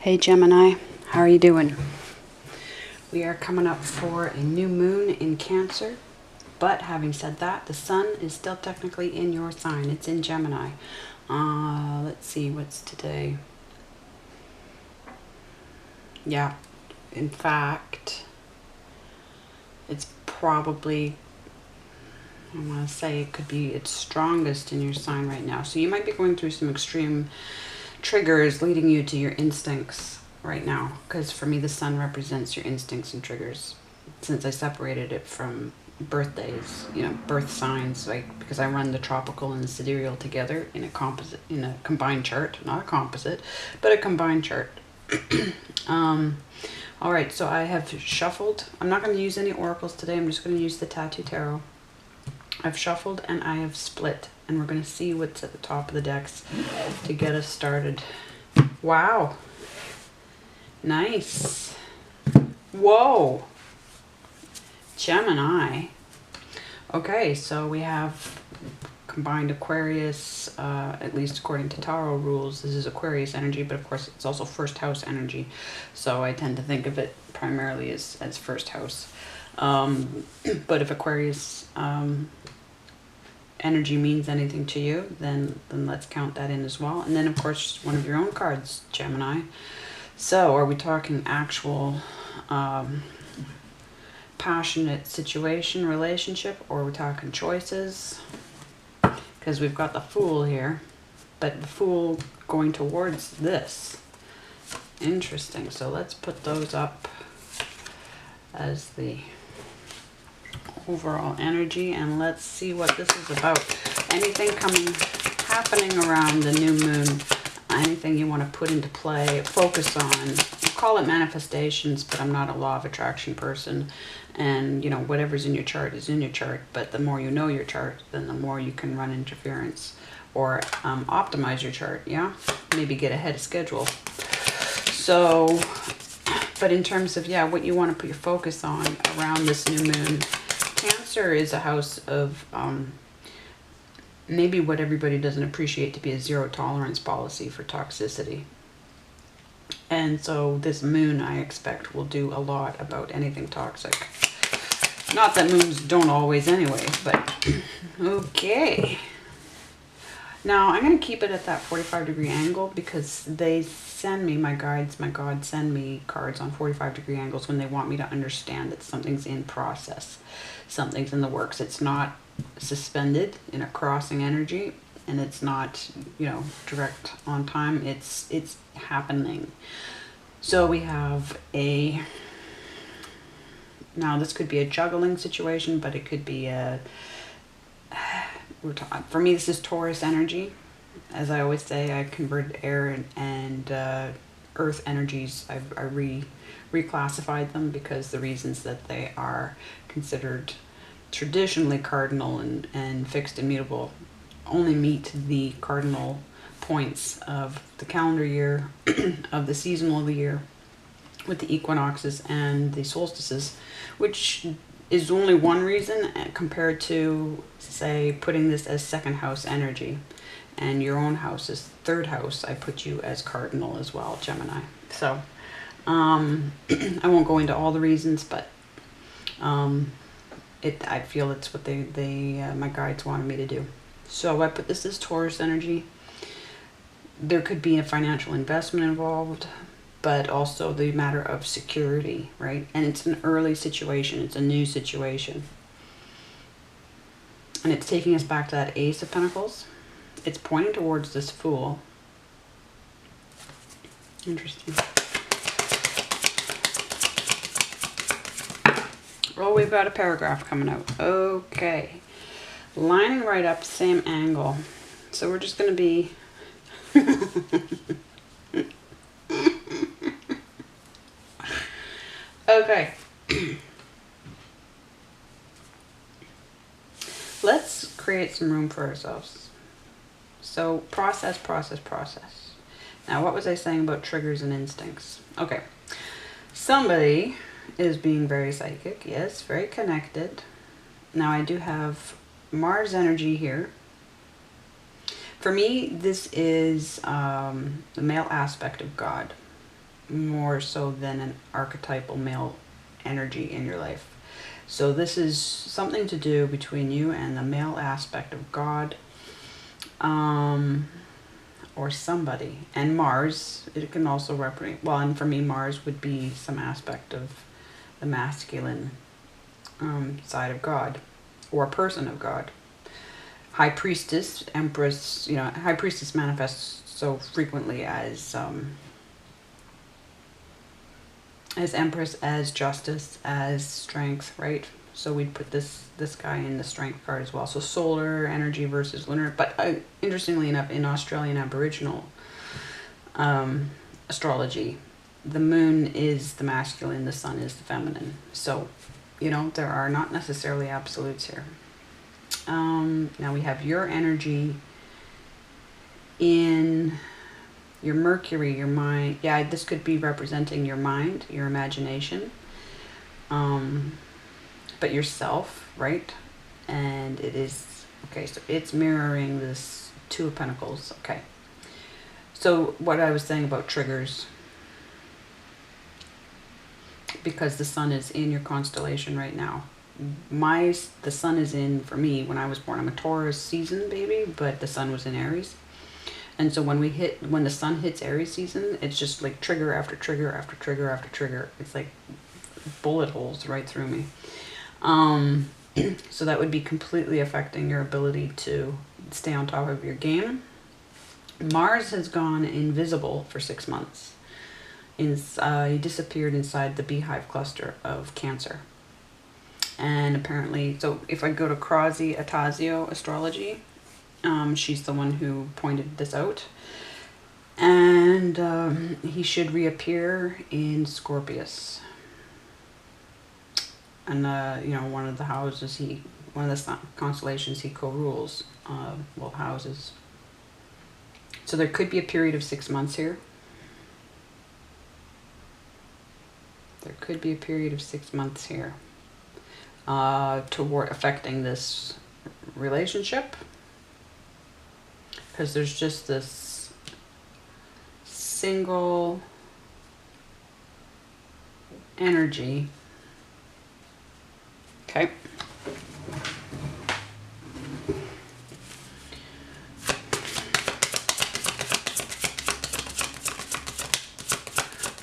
Hey Gemini, how are you doing? We are coming up for a new moon in Cancer, but having said that, the sun is still technically in your sign. It's in Gemini. Let's see, what's today? Yeah, in fact, it's probably, I want to say it could be its strongest in your sign right now. So you might be going through some extreme triggers leading you to your instincts right now, because for me the sun represents your instincts and triggers, since I separated it from birthdays, birth signs, like, because I run the tropical and the sidereal together in a combined chart, not a composite, but a combined chart. All right, so I have shuffled. I'm not going to use any oracles today. I'm just going to use the Tattoo Tarot. I've shuffled and I have split, and we're going to see what's at the top of the decks to get us started. Wow. Nice. Whoa. Gemini. Okay, so we have combined Aquarius, at least according to tarot rules. This is Aquarius energy, but of course it's also first house energy. So I tend to think of it primarily as first house. But if Aquarius energy means anything to you, then let's count that in as well. And then of course one of your own cards, Gemini. So are we talking actual passionate situation, relationship, or are we talking choices? Because we've got the Fool here, but the Fool going towards this. Interesting. So let's put those up as the overall energy, and let's see what this is about. Anything happening around the new moon, anything you want to put into play, focus on. I call it manifestations, but I'm not a law of attraction person, and whatever's in your chart is in your chart, but the more you know your chart, then the more you can run interference or optimize your chart. Maybe get ahead of schedule. So, but in terms of what you want to put your focus on around this new moon, Cancer is a house of maybe what everybody doesn't appreciate to be a zero tolerance policy for toxicity. And so this moon, I expect, will do a lot about anything toxic. Not that moons don't always anyway, but okay. Now I'm going to keep it at that 45-degree angle, because they send me, my guides, my God, send me cards on 45-degree angles when they want me to understand that something's in process. Something's in the works. It's not suspended in a crossing energy, and it's not, direct on time. It's happening. So we have now this could be a juggling situation, but it could be for me, this is Taurus energy. As I always say, I converted air and earth energies. I reclassified them because the reasons that they are considered traditionally cardinal and fixed immutable only meet the cardinal points of the calendar year, of the seasonal of the year, with the equinoxes and the solstices, which is only one reason compared to, say, putting this as second house energy, and your own house is third house. I put you as cardinal as well, Gemini. So I won't go into all the reasons, but I feel it's what my guides wanted me to do. So I put this as Taurus energy. There could be a financial investment involved, but also the matter of security, right? And it's an early situation. It's a new situation. And it's taking us back to that Ace of Pentacles. It's pointing towards this Fool. Interesting. Oh, we've got a paragraph coming out. Okay. Lining right up, same angle. So we're just going to be... Okay. Let's create some room for ourselves. So process. Now, what was I saying about triggers and instincts? Okay. Somebody is being very psychic. Yes, very connected. Now, I do have Mars energy here. For me, this is the male aspect of God. more so than an archetypal male energy in your life. So this is something to do between you and the male aspect of God, or somebody. And Mars, it can also represent, well, and for me, Mars would be some aspect of the masculine side of God, or person of God. High Priestess, Empress, High Priestess manifests so frequently as Empress, as justice, as strength, right? So we'd put this guy in the strength card as well. So solar energy versus lunar. But interestingly enough, in Australian Aboriginal astrology, the moon is the masculine, the sun is the feminine. So, there are not necessarily absolutes here. Now we have your energy in your Mercury, your mind. Yeah, this could be representing your mind, your imagination, but yourself, right? And it is, okay, so it's mirroring this Two of Pentacles. Okay. So what I was saying about triggers, because the sun is in your constellation right now. The sun is in, for me, when I was born, I'm a Taurus season baby, but the sun was in Aries. And so when the sun hits Aries season, it's just like trigger after trigger after trigger after trigger. It's like bullet holes right through me. So that would be completely affecting your ability to stay on top of your game. Mars has gone invisible for 6 months. He disappeared inside the beehive cluster of Cancer. And apparently, so if I go to Krazi Atasio Astrology, she's the one who pointed this out. And he should reappear in Scorpius. And, one of the houses one of the constellations he co-rules, houses. So there could be a period of 6 months here. There could be a period of 6 months here toward affecting this relationship, because there's just this single energy. Okay.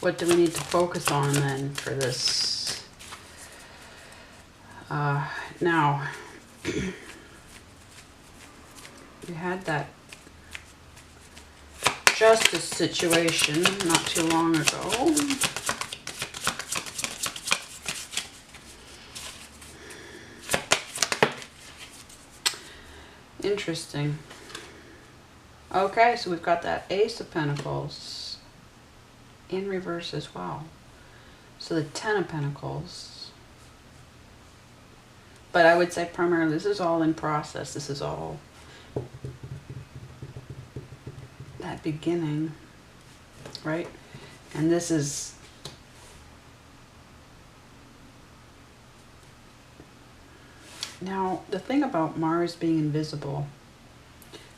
What do we need to focus on then for this? Now, we had that justice situation not too long ago. Interesting. Okay, so we've got that Ace of Pentacles in reverse as well. So the Ten of Pentacles. But I would say primarily this is all in process. This is all that beginning, right? And this is now the thing about Mars being invisible,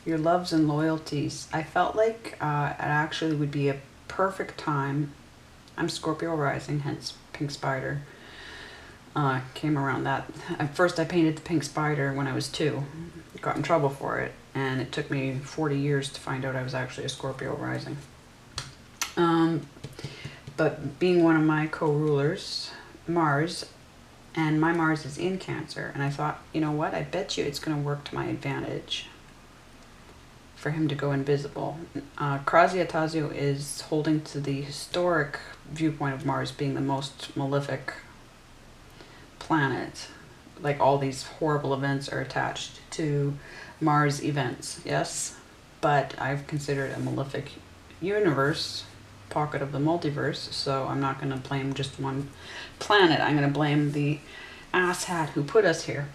your loves and loyalties. I felt like it actually would be a perfect time. I'm Scorpio rising, hence pink spider. Came around that. At first I painted the pink spider when I was 2. Got in trouble for it. And it took me 40 years to find out I was actually a Scorpio rising. But being one of my co-rulers, Mars, and my Mars is in Cancer. And I thought, you know what? I bet you it's going to work to my advantage for him to go invisible. Krazi Atasio is holding to the historic viewpoint of Mars being the most malefic planet. Like all these horrible events are attached to Mars events, yes, but I've considered a malefic universe, pocket of the multiverse, so I'm not going to blame just one planet. I'm going to blame the asshat who put us here.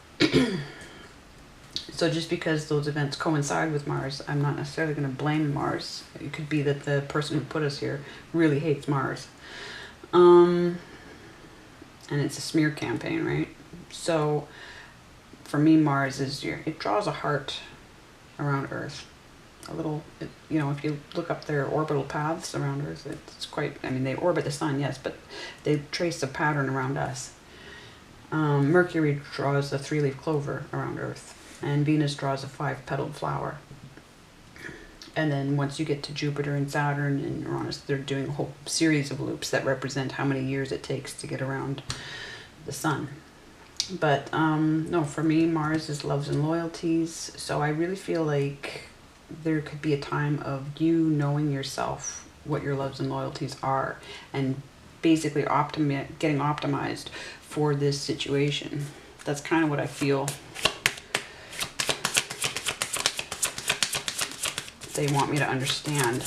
So just because those events coincide with Mars, I'm not necessarily going to blame Mars. It could be that the person who put us here really hates Mars. And it's a smear campaign, right? So for me, Mars is it draws a heart around Earth. a little, you know, if you look up their orbital paths around Earth, it's quite, I mean, they orbit the sun, yes, but they trace a pattern around us. Mercury draws a 3-leaf clover around Earth, and Venus draws a 5-petaled flower. And then once you get to Jupiter and Saturn and Uranus, they're doing a whole series of loops that represent how many years it takes to get around the sun. But no, for me, Mars is loves and loyalties. So I really feel like there could be a time of you knowing yourself, what your loves and loyalties are, and basically getting optimized for this situation. That's kind of what I feel they want me to understand,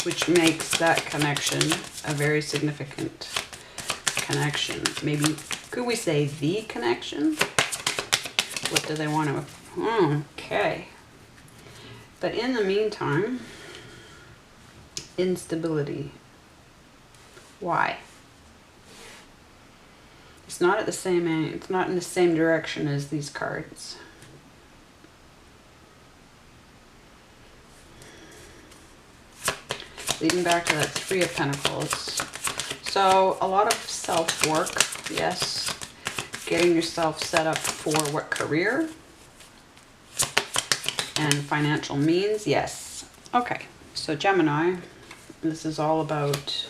which makes that connection a very significant connection. Maybe, could we say the connection? What do they want to, okay. But in the meantime, instability. Why? It's not at the same end, it's not in the same direction as these cards. Leading back to that 3 of Pentacles. So a lot of self-work, yes. Getting yourself set up for what career and financial means, yes. Okay, so Gemini, this is all about,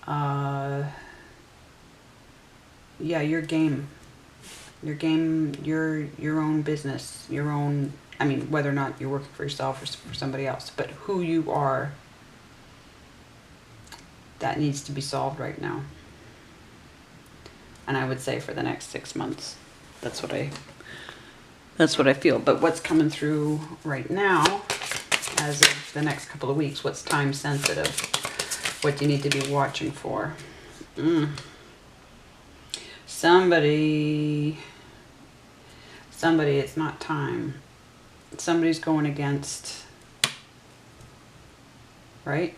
yeah, your game, your own business, your own, I mean, whether or not you're working for yourself or for somebody else, but who you are, that needs to be solved right now. And I would say for the next 6 months. That's what I feel. But what's coming through right now, as of the next couple of weeks, what's time sensitive? What do you need to be watching for? Somebody, it's not time. Somebody's going against, right?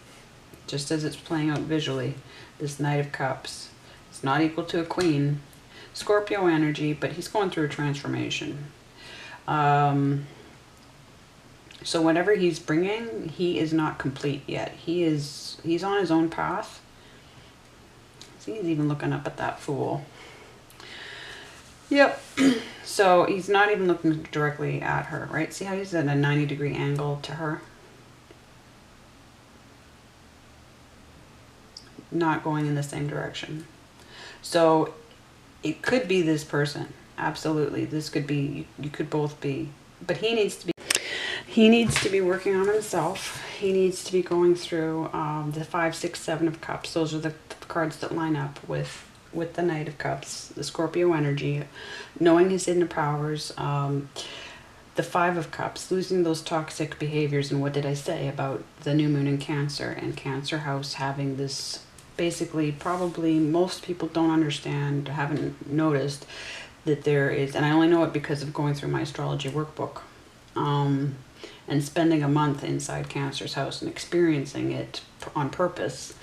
Just as it's playing out visually, this Knight of Cups. It's not equal to a Queen. Scorpio energy, but he's going through a transformation. So whatever he's bringing, he is not complete yet. He's on his own path. See, he's even looking up at that Fool. Yep. So he's not even looking directly at her, right? See how he's at a 90-degree angle to her? Not going in the same direction. So it could be this person. Absolutely. This could be, you could both be. But he needs to be working on himself. He needs to be going through the 5, 6, 7 of Cups. Those are the cards that line up with the Knight of Cups, the Scorpio energy, knowing his hidden powers, the 5 of Cups, losing those toxic behaviors. And what did I say about the new moon in Cancer and Cancer house having this, basically, probably most people don't understand, haven't noticed that there is, and I only know it because of going through my astrology workbook, and spending a month inside Cancer's house and experiencing it on purpose,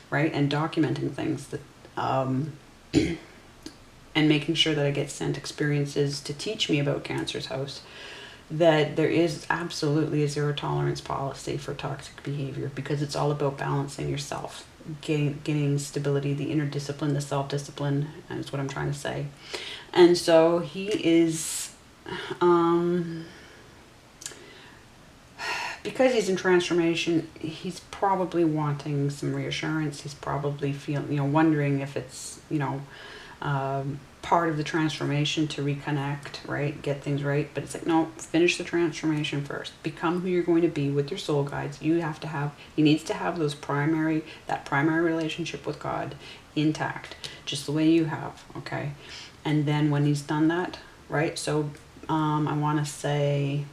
right? And documenting things that, and making sure that I get sent experiences to teach me about Cancer's house, that there is absolutely a zero tolerance policy for toxic behavior, because it's all about balancing yourself, getting stability, the inner discipline, the self-discipline, and that's what I'm trying to say. And so he is, because he's in transformation, he's probably wanting some reassurance. He's probably feeling, wondering if it's, part of the transformation to reconnect, right? Get things right. But it's like, no, finish the transformation first. Become who you're going to be with your soul guides. He needs to have that primary relationship with God intact, just the way you have, okay? And then when he's done that, right? So I want to say,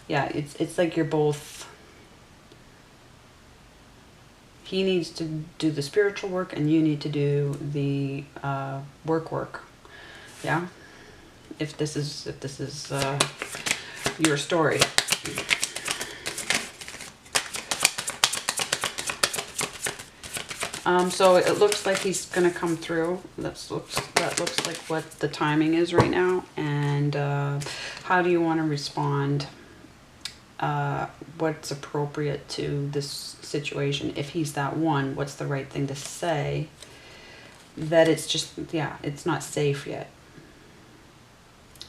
yeah, it's like you're both, he needs to do the spiritual work and you need to do the work. Yeah. If this is your story. So it looks like he's going to come through. That looks like what the timing is right now. And how do you want to respond? What's appropriate to this situation? If he's that one, what's the right thing to say? That it's just, yeah, it's not safe yet.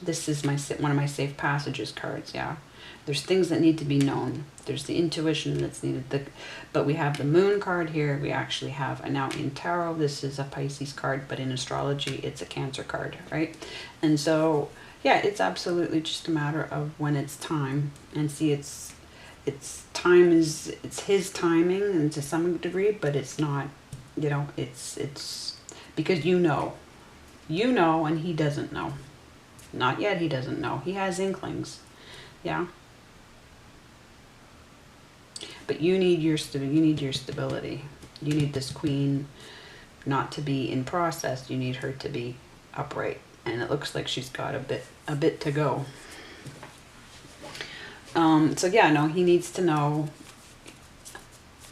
This is one of my safe passages cards, yeah. There's things that need to be known. There's the intuition that's needed. But we have the moon card here. We actually have, now in tarot, this is a Pisces card, but in astrology, it's a Cancer card, right? And so, yeah, it's absolutely just a matter of when it's time. And see, it's his timing, and to some degree, but it's not, you know, it's because you know, and he doesn't know. Not yet, he doesn't know. He has inklings, yeah. But you need your stability. You need this queen not to be in process. You need her to be upright. And it looks like she's got a bit to go. So yeah, no, he needs to know.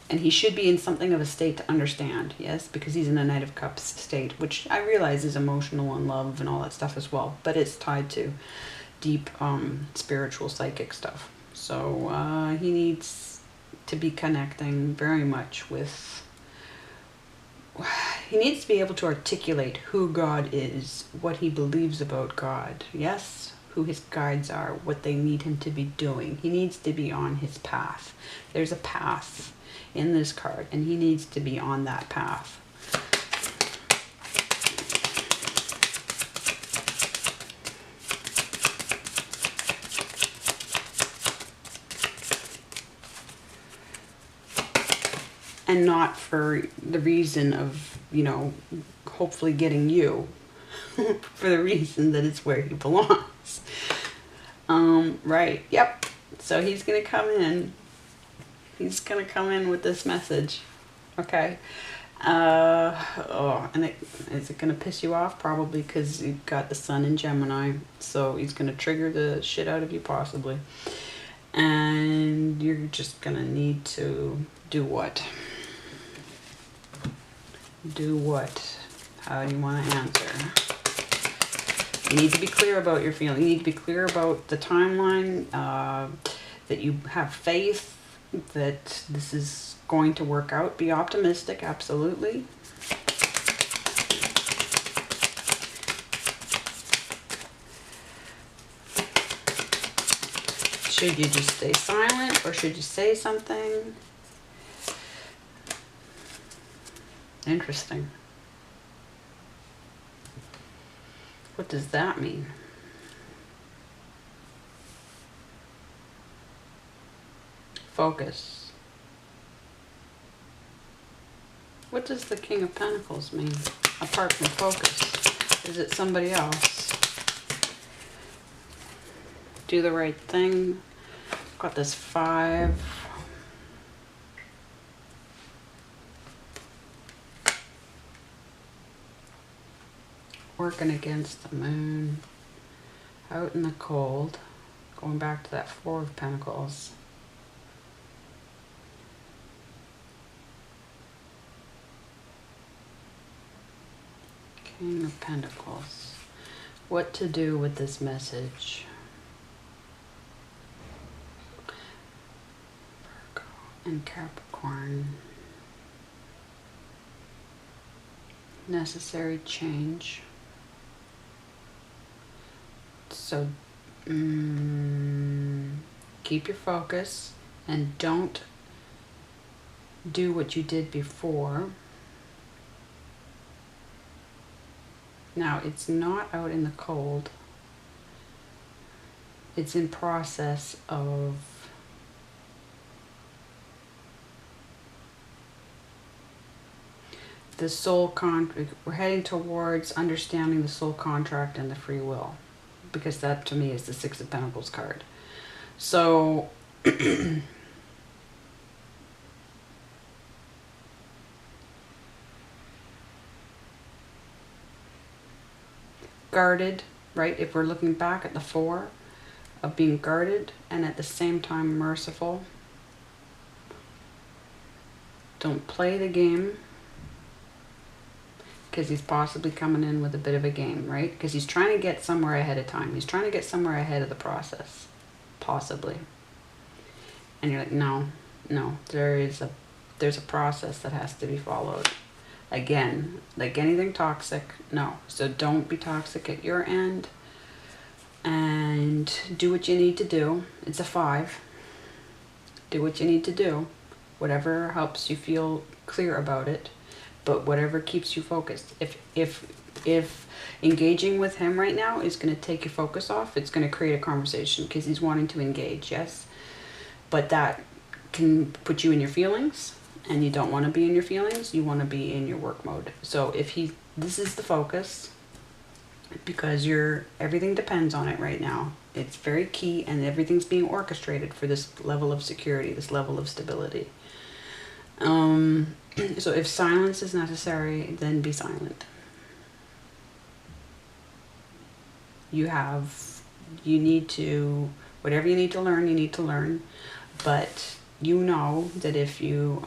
And he should be in something of a state to understand, yes, because he's in a Knight of Cups state, which I realize is emotional and love and all that stuff as well. But it's tied to deep spiritual, psychic stuff. So he needs to be connecting very much with... He needs to be able to articulate who God is, what he believes about God, yes, who his guides are, what they need him to be doing. He needs to be on his path. There's a path in this card, and he needs to be on that path. And not for the reason of, you know, hopefully getting you, for the reason that it's where he belongs. Right, yep. So he's going to come in. He's going to come in with this message. Okay. And is it going to piss you off? Probably, because you've got the sun in Gemini. So he's going to trigger the shit out of you, possibly. And you're just going to need to do what? Do what? How do you want to answer? You need to be clear about your feeling. You need to be clear about the timeline, that you have faith that this is going to work out. Be optimistic, absolutely. Should you just stay silent, or should you say something? Interesting. What does that mean? Focus. What does the King of Pentacles mean, apart from focus? Is it somebody else? Do the right thing. Got this 5. Working against the moon. Out in the cold. Going back to that 4 of Pentacles. King of Pentacles. What to do with this message? Virgo and Capricorn. Necessary change. So keep your focus and don't do what you did before. Now, it's not out in the cold. It's in process of the soul contract. We're heading towards understanding the soul contract and the free will, because that to me is the 6 of Pentacles card. So guarded, right? If we're looking back at the 4 of being guarded and at the same time merciful. Don't play the game. because he's possibly coming in with a bit of a game, right? Because he's trying to get somewhere ahead of time. He's trying to get somewhere ahead of the process, possibly. And you're like, no, there's a process that has to be followed. Again, like anything toxic, no. So don't be toxic at your end, and do what you need to do. It's a 5. Do what you need to do, whatever helps you feel clear about it, but whatever keeps you focused. If engaging with him right now is going to take your focus off, it's going to create a conversation because he's wanting to engage, yes, but that can put you in your feelings, and you don't want to be in your feelings. You want to be in your work mode. So this is the focus, because everything depends on it right now. It's very key, and everything's being orchestrated for this level of security, this level of stability. So if silence is necessary, then be silent. Whatever you need to learn, you need to learn. But you know that if you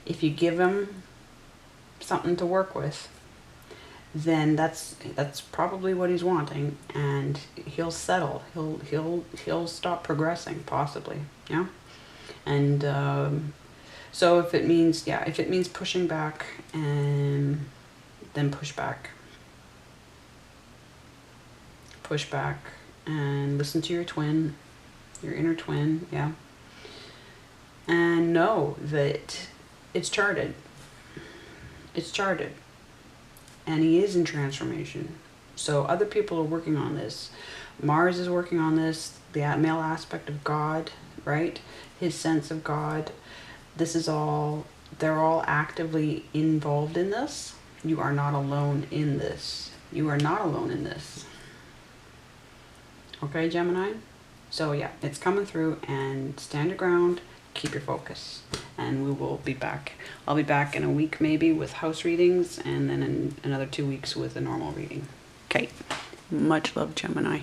give him something to work with, then that's probably what he's wanting, and he'll settle. He'll stop progressing, possibly. Yeah. And so if it means pushing back, and then push back. Push back and listen to your twin, your inner twin, yeah. And know that it's charted. It's charted. And he is in transformation. So other people are working on this. Mars is working on this, the male aspect of God, right? His sense of God. They're all actively involved in this. You are not alone in this. You are not alone in this. Okay, Gemini? So yeah, it's coming through, and stand your ground, keep your focus, and we will be back. I'll be back in a week maybe with house readings, and then in another 2 weeks with a normal reading. Okay, much love, Gemini.